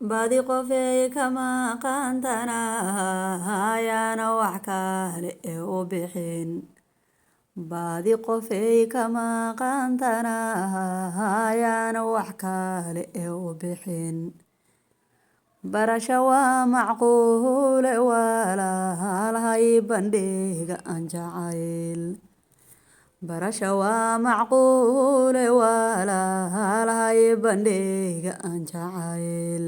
badi qofey kama qaantana ayaana wax kale ee u bixin badi qofey kama qaantana ayaana wax kale ee u bixin barasho waa macquule walaalahay bandhiga aan jacayl barasho waa macquule walaalahay bandhiga aan jacayl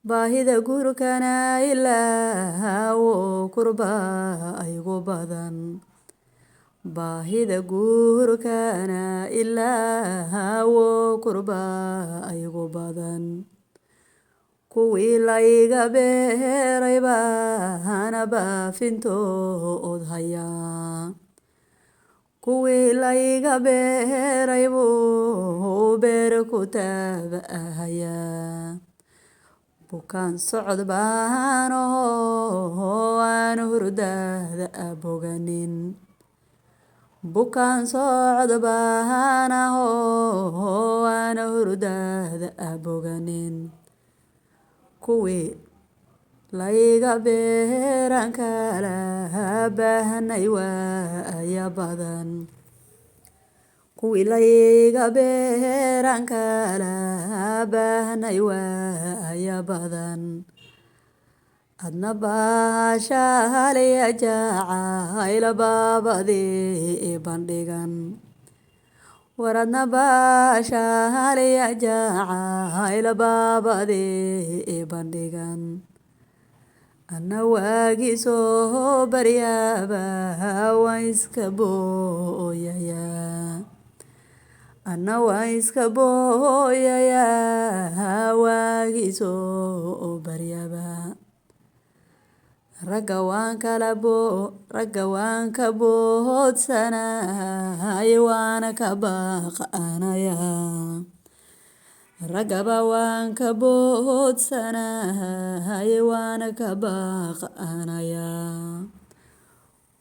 baahida guurkana ilaawo kurba aygu badan baahida guurkana ilaawo kurba aygu badan kuwii layga beeray baana baafintood hayaa kuwii layga beeray buu beer ku taabahayaa bukaan socod baanaho aan hurdada aboganin bukaan socod baanaho aan hurdada aboganin kuwii layga beeran kala baahnay waaya badan kuwii layga beeran kala baahnay waaya badan adna baashaalaya jacayl baabadii bandhigan waradna baashaalaya jacayl baabadii bandhigan ana waagii soo baryaaba waan iska booyayaa ana waan iska booyayaa waagii soo baryaaba ragga waan ka boodsanahay waana ka baaqanayaa ragaba waan ka boodsanahay waana ka baaqanayaa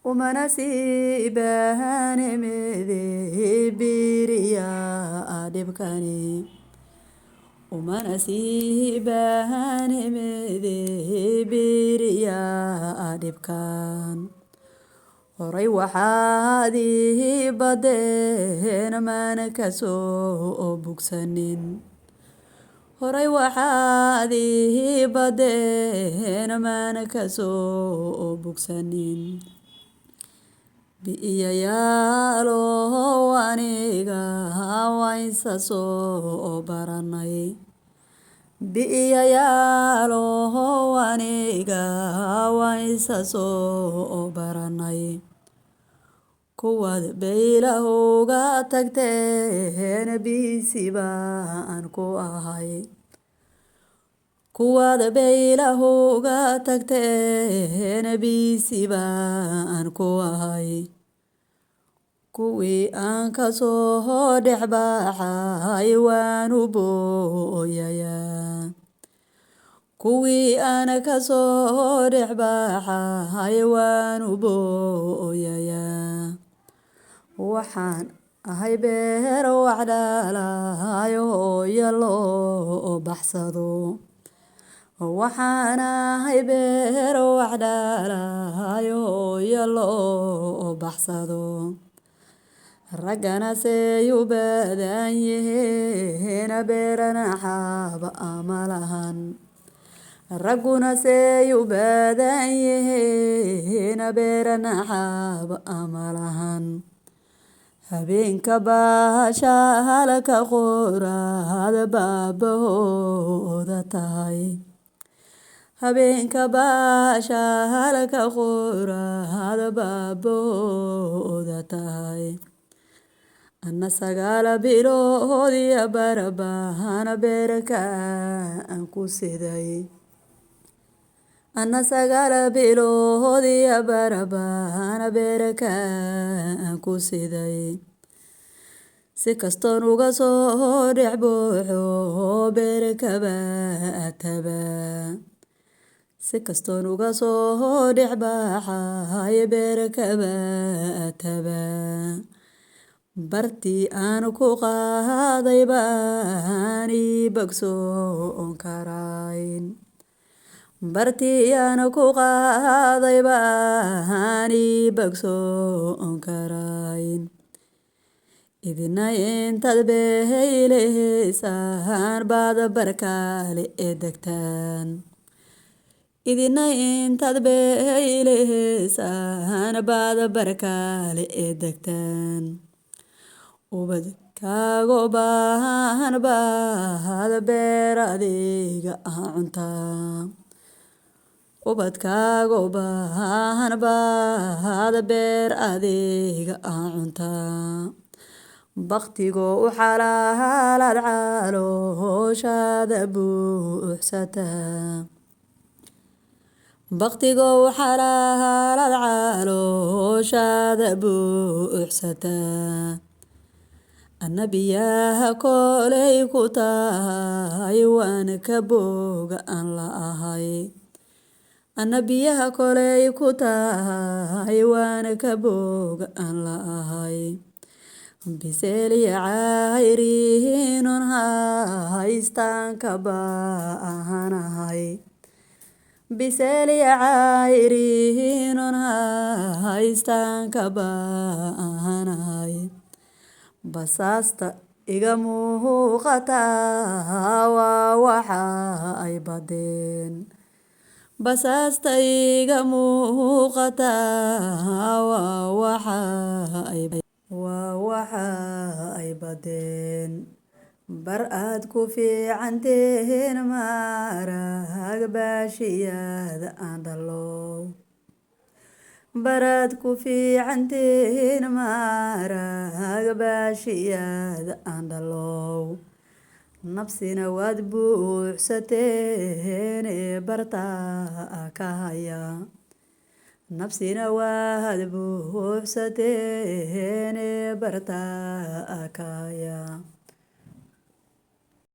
umana sii baahanimede biriya dhibkani umana sii baahanimede biriya dhibkan horay waxaad ii badeen mana kasoo bugsanin horay waxaad ii badeen mana kasoo bugsanin bi'iyayaalow aniga waynsa soo baranay bi'iyayaalow aniga waynsa soo baranay kuwaad baylahowga tagteen biisi baan ku ahay kuwaad baylahowga tagteen biisi baan ku ahay kuwii aan kasoo dhexbaxay waanu booyayaa kuwii aan kasoo dhexbaxay waanu booyayaa waxaan ahay beer wax dhalayo hooyo loo baxsado waxaan ahay beer wax dhalayo hooyo loo baxsado raggana say u badan yihiin beerana xaaba ama lahan ragguna say u badan yihiin beerana xaaba ama lahan habeenka baashaalka qoraad baabahooda tahay habeenka baashaalka qoraad baabahooda tahay ana 9 bilood iyo barbaan beerka aan ku siday ana 9 bilood iyo barbaan beerka aan ku siday si kastoon uga soo dhex buuxo beerkaba ataba si kastoon uga soo dhex baxay beerkaba ataba bartii aan ku qaaday baan ii bagsoon karayn bartiyaana ku qaaday baani bagsoon karayn idina intaad behayleysaan baad barkaale ee degtaan idina intaad behayleysaan baad barkaale ee degtaan ubadkaago baahan baad beer adiga cuntaa ubadkaago baahan baad beer adiga cuntaa baktigoo u xalaalaad calooshaada buuxsataa baktigoo u xalaalaad calooshaada buuxsataa annabiyaha koley ku tahay waan ka booga aan la ahay annabiyaha koley ku tahay waan ka booga aan la ahay biseliya cayriinon haystaan ka baahanahay biseliya cayriinon haystaan ka baahanahay basaasta iga muuqataa waa waxa ay badeen basaasta iga muuqataa waa waxa ay badeen bar aad ku fiicanteen maarag baashiyada aan dhalow baraad ku fiicanteen maarag baashiyada aan dhalow nabsina waad buuxsateen bartaa ka haya nabsina waad buuxsateen bartaa ka haya